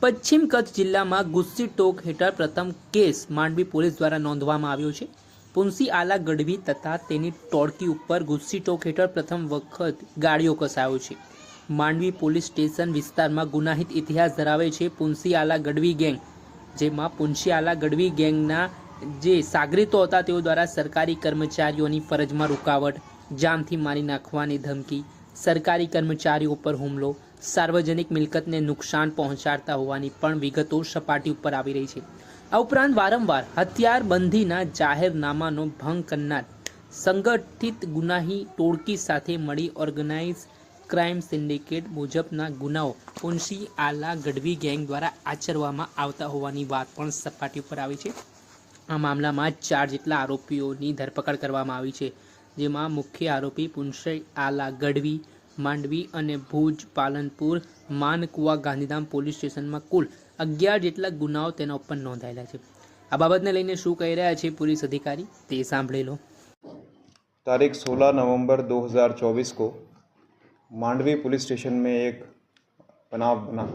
પશ્ચિમ કચ્છ જિલ્લામાં ગુસ્સી ટોક હેઠળ પ્રથમ કેસ માંડવી પોલીસ દ્વારા નોંધવામાં આવ્યો છે। પુંસી આલા ગઢવી તથા તેની ટોળકી ઉપર ગુસ્સી ટોક હેઠળ પ્રથમ વખત ગાળિયો કસાયો છે। માંડવી પોલીસ સ્ટેશન વિસ્તારમાં ગુનાહિત ઇતિહાસ ધરાવે છે પુંસી આલા ગઢવી ગેંગ, જેમાં પુંસી આલા ગઢવી ગેંગના જે સાગરીતો હતા તેઓ દ્વારા સરકારી કર્મચારીઓની ફરજમાં રૂકાવટ, જાનથી મારી નાખવાની ધમકી, સરકારી કર્મચારીઓ પર હુમલો, सार्वजनिक मिलकत ने नुकसान पहुंचाड़ता होवानी पण विगतो सपाटी पर आवी रही है। आ उपरांत वारंवार हथियारबंधीना जाहेरनामानो भंग करनार संगठित गुनाही टोळकी साथे मळी ऑर्गेनाइज क्राइम सिंडिकेट मुजबना गुनाओ पुंसी आला गढ़वी गैंग द्वारा आचरवामां आवता होवानी वात पण सपाटी पर आवी छे। आ मामलामां 4 जेटला आरोपीओनी धरपकड़ करवामां आवी छे, जेमां मुख्य आरोपी पुंसी आला गढ़वी માંડવી અને ભુજ, પાલનપુર, માનકુવા, ગાંધીધામ પોલીસ સ્ટેશનમાં કુલ 11 જેટલા ગુનાઓ તેના ઉપર નોંધાયેલા છે। આ બાબતને લઈને શું કહી રહ્યા છે પોલીસ અધિકારી તે સાંભળી લો। तारीख 16 नवंबर 2024 को मांडवी पुलिस स्टेशन में एक बनाव बना।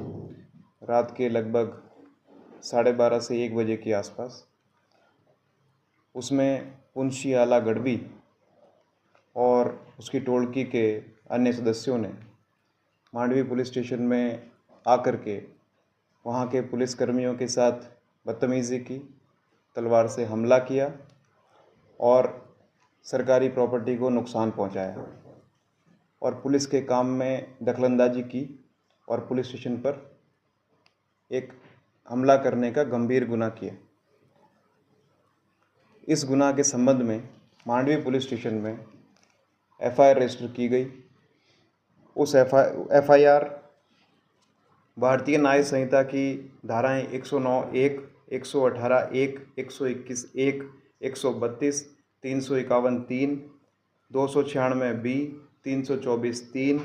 रात के लगभग 12:30 से 1 बजे के आसपास उसमें पुंसी आला गढ़वी और उसकी टोळकी के अन्य सदस्यों ने मांडवी पुलिस स्टेशन में आकर के वहाँ के पुलिसकर्मियों के साथ बदतमीज़ी की, तलवार से हमला किया और सरकारी प्रॉपर्टी को नुकसान पहुँचाया और पुलिस के काम में दखलंदाजी की और पुलिस स्टेशन पर एक हमला करने का गंभीर गुनाह किया। इस गुनाह के संबंध में मांडवी पुलिस स्टेशन में एफआईआर रजिस्टर की गई। उस एफआईआर भारतीय न्याय संहिता की धाराएं 109(1), 118(1), 121(1), 132, 351(3), 296(b), 324(3),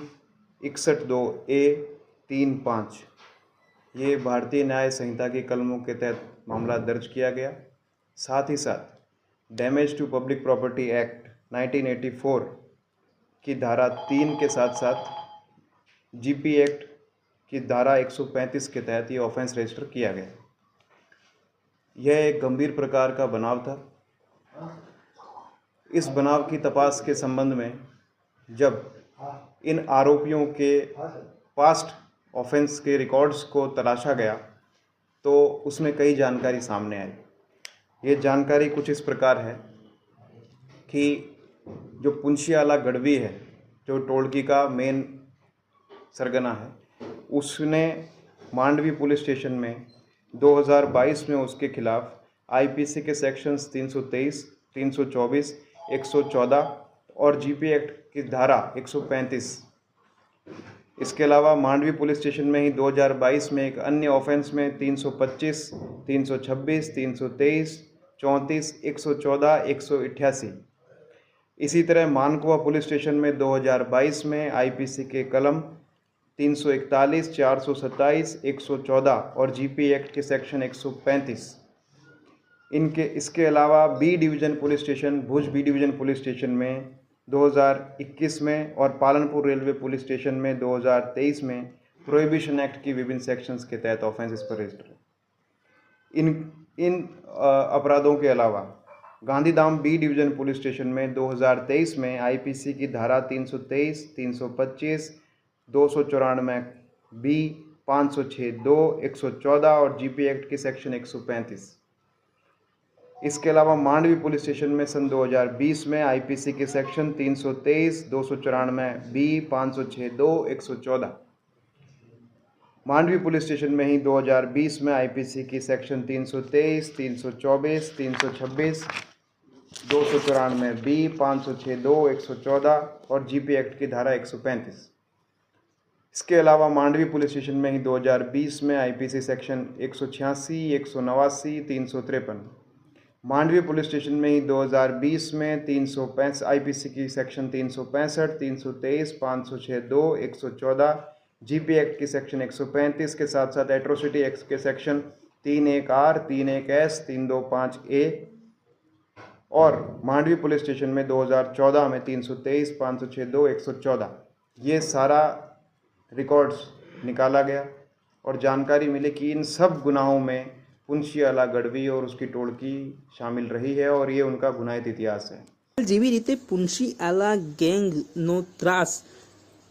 61(2)(a), 3(5) ये भारतीय न्याय संहिता की कलमों के तहत मामला दर्ज किया गया। साथ ही साथ damage to public property act 1984 की धारा 3 के साथ साथ जीपी एक्ट की धारा 135 के तहत ये ऑफेंस रजिस्टर किया गया। यह एक गंभीर प्रकार का बनाव था। इस बनाव की तपास के संबंध में जब इन आरोपियों के पास्ट ऑफेंस के रिकॉर्ड्स को तलाशा गया तो उसमें कई जानकारी सामने आई। ये जानकारी कुछ इस प्रकार है कि जो पुंसी आला गढ़वी है, जो टोळकी का मेन सरगना है, उसने मांडवी पुलिस स्टेशन में 2022 में उसके खिलाफ आईपीसी के सेक्शंस 323, 324, 114 और जीपी एक्ट की धारा 135, इसके अलावा मांडवी पुलिस स्टेशन में ही 2022 में एक अन्य ऑफेंस में 325, 326, 323, 34, 114, 188। इसी तरह मानकुआ पुलिस स्टेशन में 2022 में आईपीसी के कलम 341, 427, 114 और जीपी एक्ट के सेक्शन 135। इसके अलावा बी डिवीज़न पुलिस स्टेशन, भुज बी डिवीज़न पुलिस स्टेशन में 2021 में और पालनपुर रेलवे पुलिस स्टेशन में 2023 में प्रोहिबिशन एक्ट की विभिन्न सेक्शंस के तहत ऑफेंस इस पर रजिस्टर है। इन अपराधों के अलावा Gandhidham B division police station में 2023 में आईपीसी की धारा 323, 325, 294 बी, 506(2), 114 और जीपी एक्ट की सेक्शन 135। इसके अलावा मांडवी पुलिस स्टेशन में सन 2020 में आईपीसी के section 323, 294 B, 506(2), 114। Mandvi police station में ही 2020 में आईपीसी की सेक्शन 323, 324, 326, 294 बी, 506(2), 114 और जीपी एक्ट की धारा 135। इसके अलावा मांडवी पुलिस स्टेशन में ही 2020 में IPC section 186, 189, 353। Mandvi police station में ही 2020 में 365 आईपीसी की सेक्शन 365, 323, 506(2), 114, जीपी एक्ट की सेक्शन 135 के साथ साथ एट्रोसिटी एक्ट के सेक्शन 31(r), 31(s), 325(a) और मांडवी पुलिस स्टेशन में 2014 में 323, 506(2), 114 ये सारा रिकॉर्ड्स निकाला गया। और जानकारी मिली कि इन सब गुनाहों में पुंछीवाला गढ़वी और उसकी टोळकी शामिल रही है और ये उनका गुनाहित इतिहास है। જેવી રીતે પુંછી આલા ગેંગનો ત્રાસ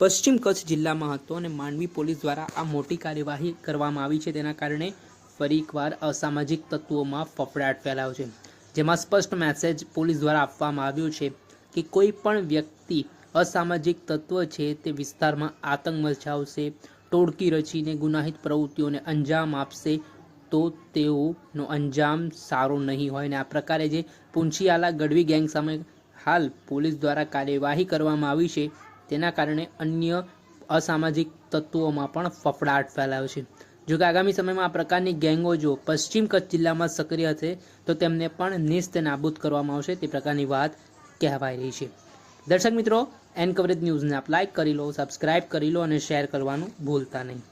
પશ્ચિમ કચ્છ જિલ્લામાં હતો અને માંડવી પોલીસ દ્વારા આ મોટી કાર્યવાહી કરવામાં આવી છે, તેના કારણે ફરી એકવાર અસામાજિક તત્વોમાં ફફડાટ ફેલાયો છે, જેમાં સ્પષ્ટ મેસેજ પોલીસ દ્વારા આપવામાં આવ્યો છે કે કોઈ પણ વ્યક્તિ અસામાજિક તત્વ છે તે વિસ્તારમાં આતંક મચાવશે, ટોળકી રચીને ગુનાહિત પ્રવૃત્તિઓને અંજામ આપશે તો તેઓનો અંજામ સારો નહીં હોય. અને આ પ્રકારે જે પુંછીઆલા ગઢવી ગેંગ સામે હાલ પોલીસ દ્વારા કાર્યવાહી કરવામાં આવી છે, તેના કારણે અન્ય અસામાજિક તત્વોમાં પણ ફફડાટ ફેલાયો છે. જો કે આગામી સમયમાં આ પ્રકારની ગેંગો જો પશ્ચિમ કચ્છ જિલ્લામાં સક્રિય હશે તો તેમને પણ નેસ્ત નાબૂદ કરવામાં આવશે, તે પ્રકારની વાત કહેવાઈ રહી છે. દર્શક મિત્રો, એન કવરેજ ન્યૂઝને આપ લાઇક કરી લો, સબસ્ક્રાઇબ કરી લો અને શેર કરવાનું ભૂલતા નહીં.